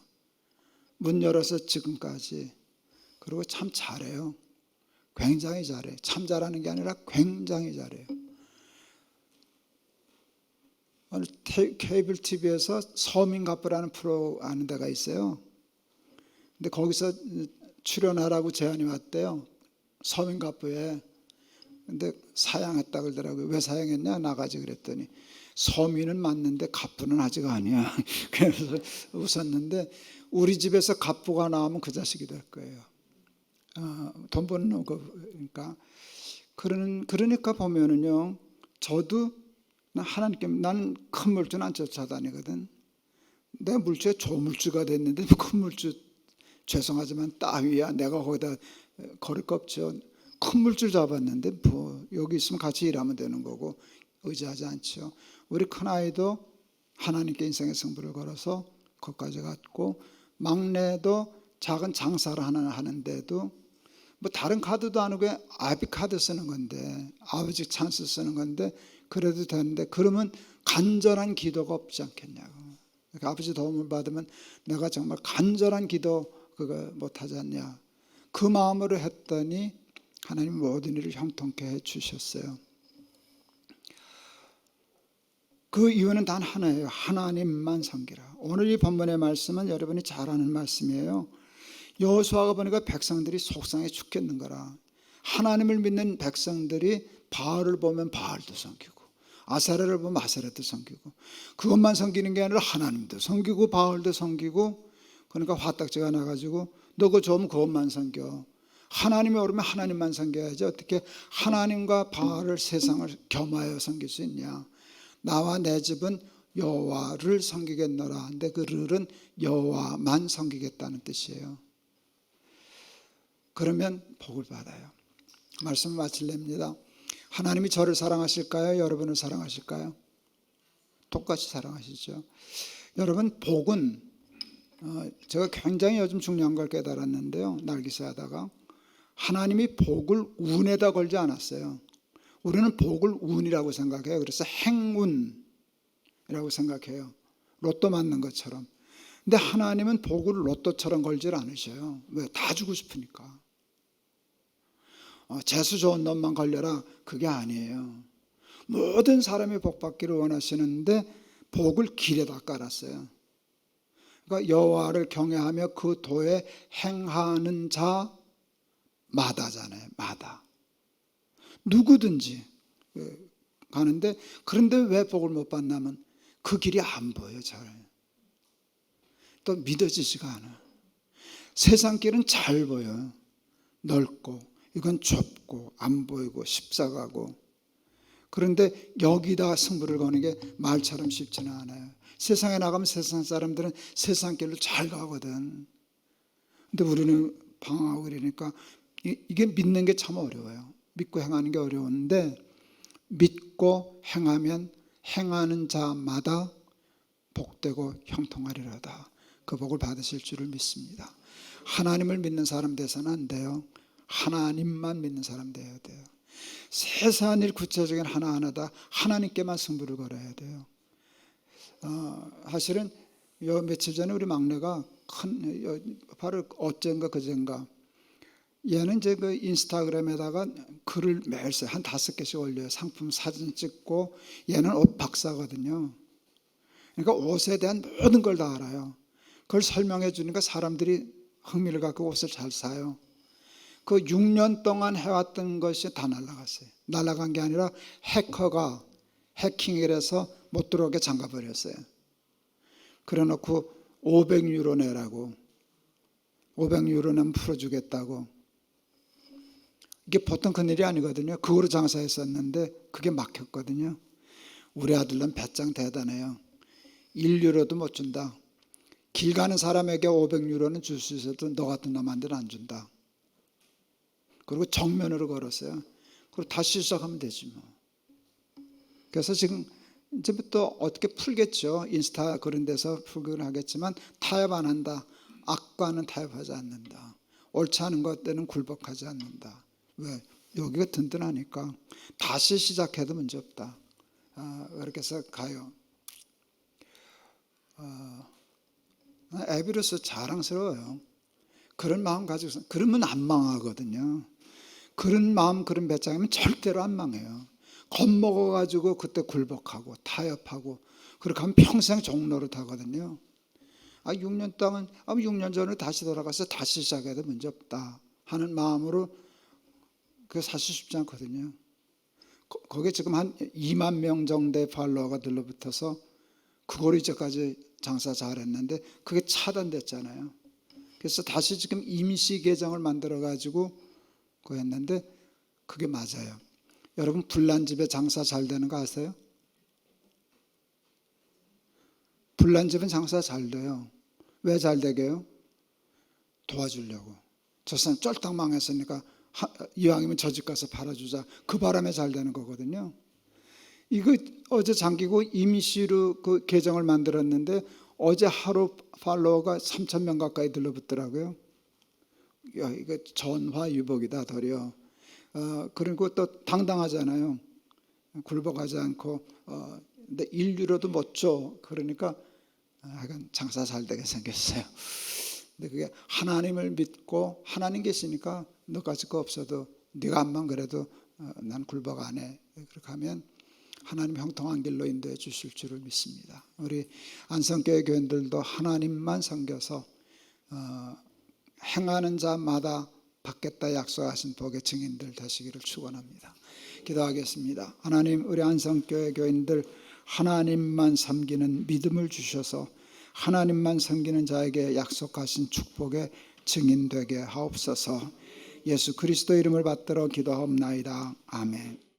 문 열어서 지금까지. 그리고 참 잘해요. 굉장히 잘해요. 참 잘하는 게 아니라 굉장히 잘해요. 오늘 케이블 TV에서 서민가부라는 프로 아는 데가 있어요. 근데 거기서 출연하라고 제안이 왔대요. 서민가부에. 근데 사양했다 그러더라고요. 왜 사양했냐? 나가지 그랬더니 서민은 맞는데 갑부는 아직 아니야. 그래서 웃었는데 우리 집에서 갑부가 나오면 그 자식이 될 거예요. 돈 버는 거. 그러니까 보면은요. 저도 하나님께 나는 큰 물주는 안 쫓아다니거든. 내가 물주에 조물주가 됐는데 큰 물주 죄송하지만 따위야. 내가 거기다 걸을 거 없죠. 큰 물줄 잡았는데 뭐 여기 있으면 같이 일하면 되는 거고 의지하지 않죠. 우리 큰아이도 하나님께 인생의 승부를 걸어서 거기까지 갔고 막내도 작은 장사를 하나 하는데도 뭐 다른 카드도 아니고 아비 카드 쓰는 건데 아버지 찬스 쓰는 건데 그래도 되는데 그러면 간절한 기도가 없지 않겠냐고. 그러니까 아버지 도움을 받으면 내가 정말 간절한 기도 그거 못하지 않냐. 그 마음으로 했더니 하나님 모든 일을 형통케 해주셨어요. 그 이유는 단 하나예요. 하나님만 섬기라. 오늘 이 본문의 말씀은 여러분이 잘 아는 말씀이에요. 여호수아가 보니까 백성들이 속상해 죽겠는 거라. 하나님을 믿는 백성들이 바알을 보면 바알도 섬기고 아세라를 보면 아세라도 섬기고 그것만 섬기는 게 아니라 하나님도 섬기고 바알도 섬기고 그러니까 화딱지가 나가지고 너 그거 좋으면 그것만 섬겨. 하나님이 오르면 하나님만 섬겨야지 어떻게 하나님과 바알을 세상을 겸하여 섬길 수 있냐. 나와 내 집은 여호와를 섬기겠노라. 근데 그 르는 여호와만 섬기겠다는 뜻이에요. 그러면 복을 받아요. 말씀을 마치렵니다. 하나님이 저를 사랑하실까요? 여러분을 사랑하실까요? 똑같이 사랑하시죠. 여러분 복은 제가 굉장히 요즘 중요한 걸 깨달았는데요. 날기사하다가 하나님이 복을 운에다 걸지 않았어요. 우리는 복을 운이라고 생각해요. 그래서 행운이라고 생각해요. 로또 맞는 것처럼. 근데 하나님은 복을 로또처럼 걸질 않으셔요. 왜? 다 주고 싶으니까. 재수 좋은 놈만 걸려라. 그게 아니에요. 모든 사람이 복 받기를 원하시는데 복을 길에다 깔았어요. 그러니까 여호와를 경외하며 그 도에 행하는 자마다잖아요. 마다. 누구든지 가는데 그런데 왜 복을 못 받냐면 그 길이 안 보여요. 잘. 또 믿어지지가 않아. 세상 길은 잘 보여요. 넓고 이건 좁고 안 보이고 십자가고. 그런데 여기다 승부를 거는 게 말처럼 쉽지는 않아요. 세상에 나가면 세상 사람들은 세상 길로 잘 가거든. 근데 우리는 방황하고 그러니까 이게 믿는 게 참 어려워요. 믿고 행하는 게 어려운데 믿고 행하면 행하는 자마다 복되고 형통하리로다. 그 복을 받으실 줄을 믿습니다. 하나님을 믿는 사람 돼서는 안 돼요. 하나님만 믿는 사람 돼야 돼요. 세상 일 구체적인 하나하나다 하나님께만 승부를 걸어야 돼요. 사실은 요 며칠 전에 우리 막내가 바로 어젠가 그젠가 얘는 이제 그 인스타그램에다가 글을 매일 써요. 한 5개씩 올려요. 상품 사진 찍고. 얘는 옷 박사거든요. 그러니까 옷에 대한 모든 걸 다 알아요. 그걸 설명해 주니까 사람들이 흥미를 갖고 옷을 잘 사요. 그 6년 동안 해왔던 것이 다 날아갔어요. 날아간 게 아니라 해커가 해킹을 해서 못 들어오게 잠가버렸어요. 그래 놓고 500유로 내라고. 500유로 내면 풀어주겠다고. 이게 보통 큰일이 아니거든요. 그거로 장사했었는데 그게 막혔거든요. 우리 아들은 배짱 대단해요. 1유로도 못 준다. 길 가는 사람에게 500유로는 줄 수 있어도 너 같은 놈한테는 안 준다. 그리고 정면으로 걸었어요. 그리고 다시 시작하면 되지 뭐. 그래서 지금 이제부터 어떻게 풀겠죠. 인스타 그런 데서 풀긴 하겠지만 타협 안 한다. 악과는 타협하지 않는다. 옳지 않은 것들은 굴복하지 않는다. 왜? 여기가 든든하니까 다시 시작해도 문제 없다. 그렇게 해서 가요. 에비루스 자랑스러워요. 그런 마음 가지고 그러면 안 망하거든요. 그런 마음 그런 배짱이면 절대로 안 망해요. 겁먹어가지고 그때 굴복하고 타협하고 그렇게 하면 평생 종노릇 하거든요. 6년 동안 6년 전에 다시 돌아가서 다시 시작해도 문제 없다 하는 마음으로 그게 사실 쉽지 않거든요. 거기에 지금 한 2만 명 정도의 팔로워가 들러붙어서 그걸 이제까지 장사 잘했는데 그게 차단됐잖아요. 그래서 다시 지금 임시 계정을 만들어 가지고 그거 했는데 그게 맞아요. 여러분 불난집에 장사 잘 되는 거 아세요? 불난집은 장사 잘 돼요. 왜 잘 되게요? 도와주려고. 저 사람 쫄딱 망했으니까 이왕이면 저 집 가서 팔아주자. 그 바람에 잘 되는 거거든요. 이거 어제 잠기고 임시로 그 계정을 만들었는데 어제 하루 팔로워가 3,000명 가까이 들러붙더라고요. 야, 이거 전화위복이다 더려. 그리고 또 당당하잖아요. 굴복하지 않고 근데 1유로도 못 줘. 그러니까 하여간 장사 잘 되게 생겼어요. 근데 그게 하나님을 믿고 하나님 계시니까 너 가질 거 없어도 네가 암만 그래도 난 굴복 안 해. 그렇게 하면 하나님 형통한 길로 인도해 주실 줄을 믿습니다. 우리 안성교회 교인들도 하나님만 섬겨서 행하는 자마다 받겠다 약속하신 복의 증인들 되시기를 축원합니다. 기도하겠습니다. 하나님, 우리 안성교회 교인들 하나님만 섬기는 믿음을 주셔서 하나님만 섬기는 자에게 약속하신 축복의 증인 되게 하옵소서. 예수 그리스도 이름을 받들어 기도하옵나이다. 아멘.